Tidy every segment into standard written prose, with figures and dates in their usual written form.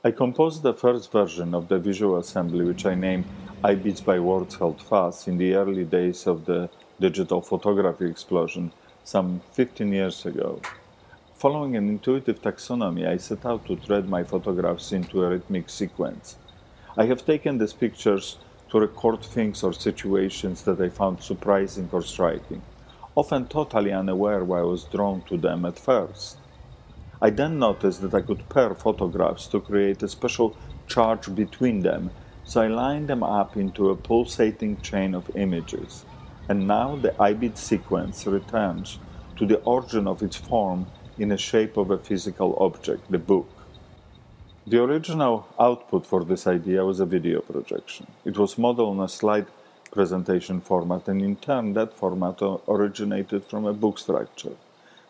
I composed the first version of the visual assembly, which I named EYEBEADS by Words Held Fast, in the early days of the digital photography explosion, some 15 years ago. Following an intuitive taxonomy, I set out to thread my photographs into a rhythmic sequence. I have taken these pictures to record things or situations that I found surprising or striking, often totally unaware why I was drawn to them at first. I then noticed that I could pair photographs to create a special charge between them, so I lined them up into a pulsating chain of images. And now the EYEBEADS sequence returns to the origin of its form in the shape of a physical object, the book. The original output for this idea was a video projection. It was modeled on a slide presentation format, and in turn that format originated from a book structure.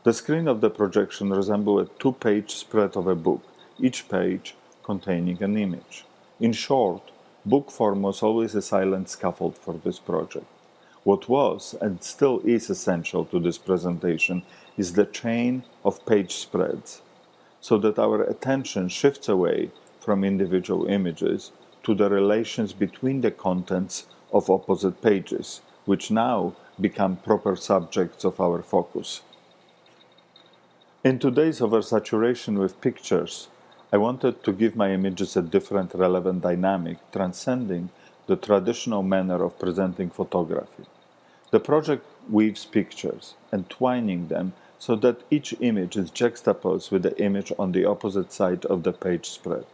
The screen of the projection resembled a two-page spread of a book, each page containing an image. In short, book form was always a silent scaffold for this project. What was, and still is, essential to this presentation is the chain of page spreads, so that our attention shifts away from individual images to the relations between the contents of opposite pages, which now become proper subjects of our focus. In today's oversaturation with pictures, I wanted to give my images a different relevant dynamic, transcending the traditional manner of presenting photography. The project weaves pictures, entwining them so that each image is juxtaposed with the image on the opposite side of the page spread.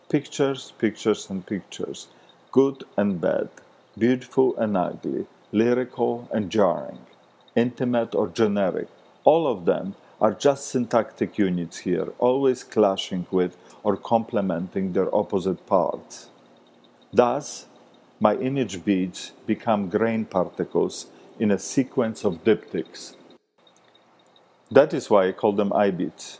Pictures, pictures and pictures, good and bad, beautiful and ugly, lyrical and jarring, intimate or generic, all of them are just syntactic units here, always clashing with or complementing their opposite parts. Thus, my image beads become grain particles in a sequence of diptychs. That is why I call them EYEBEADS.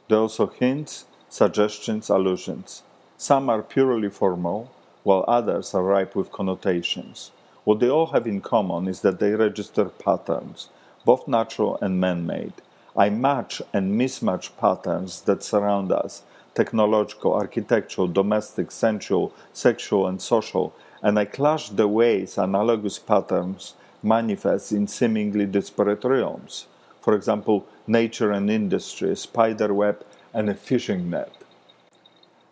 They're also hints, suggestions, allusions. Some are purely formal, while others are ripe with connotations. What they all have in common is that they register patterns, both natural and man-made. I match and mismatch patterns that surround us, technological, architectural, domestic, sensual, sexual, and social, and I clash the ways analogous patterns manifest in seemingly disparate realms. For example, nature and industry, a spider web, and a fishing net.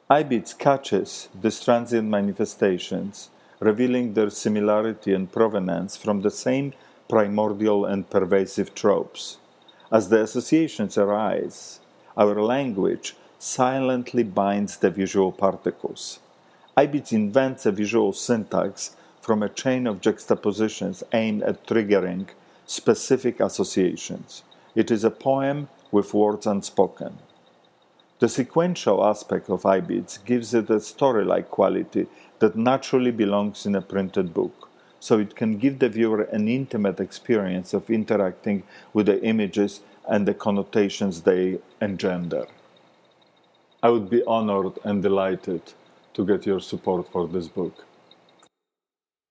EYEBEADS catches these transient manifestations, revealing their similarity and provenance from the same primordial and pervasive tropes. As the associations arise, our language silently binds the visual particles. EYEBEADS invents a visual syntax from a chain of juxtapositions aimed at triggering specific associations. It is a poem with words unspoken. The sequential aspect of EYEBEADS gives it a story-like quality that naturally belongs in a printed book, so it can give the viewer an intimate experience of interacting with the images and the connotations they engender. I would be honored and delighted to get your support for this book.